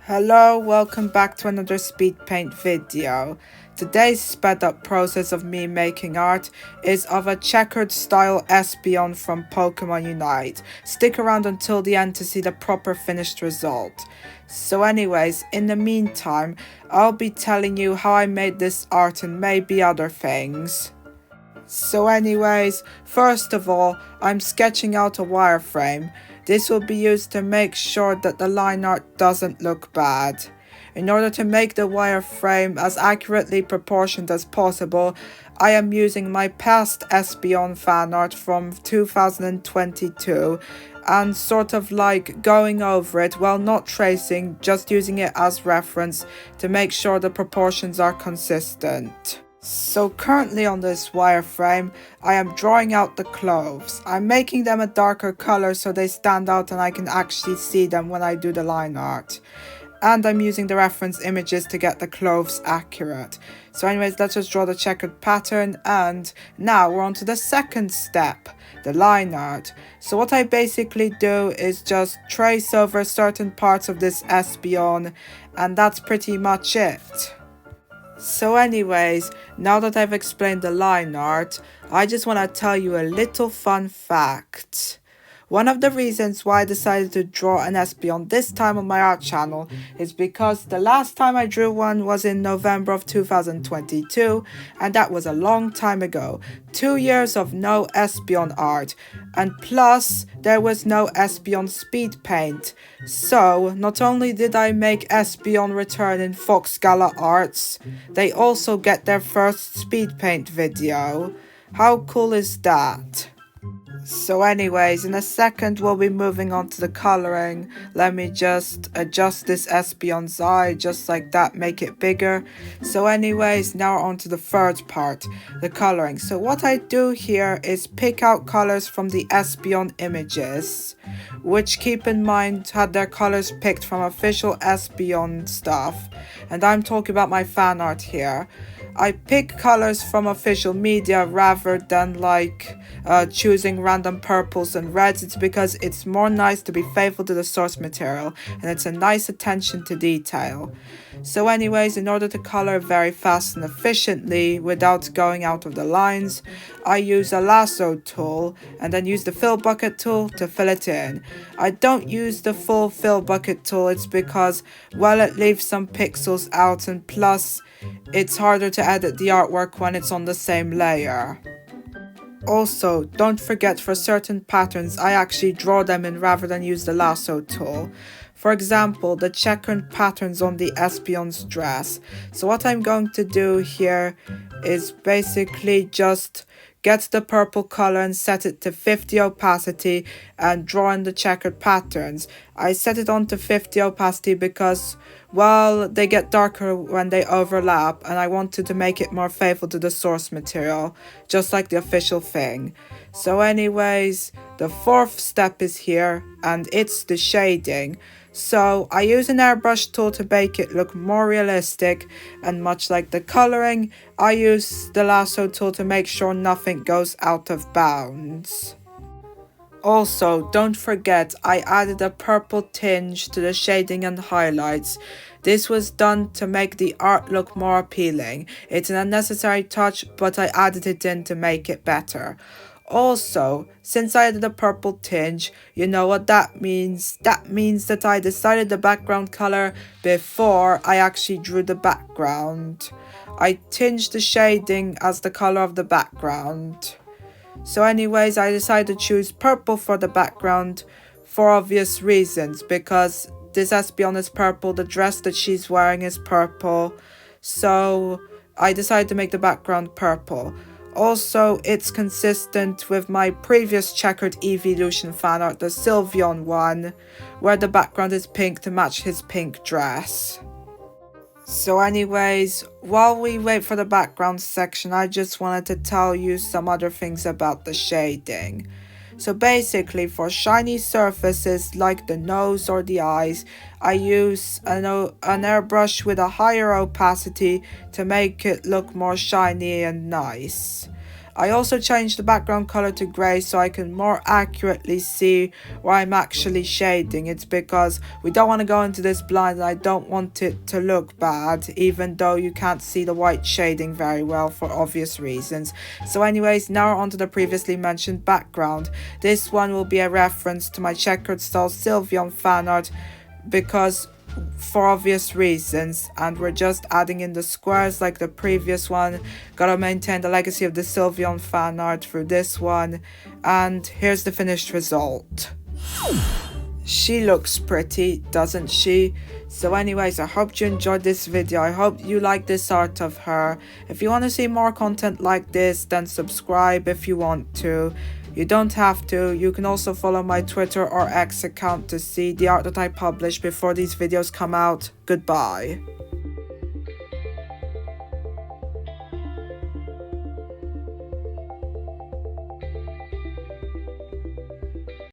Hello, welcome back to another Speedpaint video. Today's sped up process of me making art is of a Checkered Style Espeon from Pokemon Unite. Stick around until the end to see the proper finished result. So anyways, in the meantime, I'll be telling you how I made this art and maybe other things. So anyways, first of all, I'm sketching out a wireframe. This will be used to make sure that the line art doesn't look bad. In order to make the wireframe as accurately proportioned as possible, I am using my past Espeon fan art from 2022 and sort of like going over it while not tracing, just using it as reference to make sure the proportions are consistent. So currently on this wireframe, I am drawing out the clothes. I'm making them a darker color so they stand out and I can actually see them when I do the line art. And I'm using the reference images to get the clothes accurate. So anyways, let's just draw the checkered pattern, and now we're on to the second step, the line art. So what I basically do is just trace over certain parts of this Espeon, and that's pretty much it. So anyways, now that I've explained the line art, I just want to tell you a little fun fact. One of the reasons why I decided to draw an Espeon this time on my art channel is because the last time I drew one was in November of 2022, and that was a long time ago. 2 years of no Espeon art, and plus there was no Espeon Speedpaint. So not only did I make Espeon return in FoxGalah arts, they also get their first Speedpaint video. How cool is that? So anyways, in a second we'll be moving on to the coloring. Let me just adjust this Espeon's eye just like that, make it bigger. So anyways, now on to the third part, the coloring. So what I do here is pick out colors from the Espeon images, which, keep in mind, had their colors picked from official Espeon stuff. And I'm talking about my fan art here. I pick colors from official media rather than choosing random purples and reds. It's because it's more nice to be faithful to the source material, and it's a nice attention to detail. So anyways, in order to color very fast and efficiently without going out of the lines, I use a lasso tool and then use the fill bucket tool to fill it in. I don't use the full fill bucket tool, it's because, well, it leaves some pixels out, and plus it's harder to edit the artwork when it's on the same layer. Also, don't forget, for certain patterns I actually draw them in rather than use the lasso tool. For example, the checkered patterns on the Espeon's dress. So what I'm going to do here is basically just get the purple color and set it to 50 opacity and draw in the checkered patterns. I set it on to 50 opacity because, well, they get darker when they overlap, and I wanted to make it more faithful to the source material, just like the official thing. So anyways, the fourth step is here, and it's the shading. So I use an airbrush tool to make it look more realistic, and much like the coloring, I use the lasso tool to make sure nothing goes out of bounds. Also, don't forget, I added a purple tinge to the shading and highlights. This was done to make the art look more appealing. It's an unnecessary touch, but I added it in to make it better. Also, since I added a purple tinge, you know what that means? That means that I decided the background color before I actually drew the background. I tinged the shading as the color of the background. So anyways, I decided to choose purple for the background for obvious reasons, because this Espeon is purple, the dress that she's wearing is purple, so I decided to make the background purple. Also, it's consistent with my previous Checkered Evolution fan art, the Sylveon one, where the background is pink to match his pink dress. So anyways, while we wait for the background section, I just wanted to tell you some other things about the shading. So basically, for shiny surfaces like the nose or the eyes, I use an airbrush with a higher opacity to make it look more shiny and nice. I also changed the background color to grey so I can more accurately see where I'm actually shading. It's because we don't want to go into this blind and I don't want it to look bad, even though you can't see the white shading very well for obvious reasons. So anyways, now onto the previously mentioned background. This one will be a reference to my Checkered Style Espeon fan art because for obvious reasons, and we're just adding in the squares like the previous one. Gotta maintain the legacy of the Sylveon fan art through this one, and here's the finished result. She looks pretty, doesn't she? So anyways, I hope you enjoyed this video. I hope you like this art of her. If you want to see more content like this, then subscribe if you want to. You don't have to. You can also follow my Twitter or X account to see the art that I publish before these videos come out. Goodbye.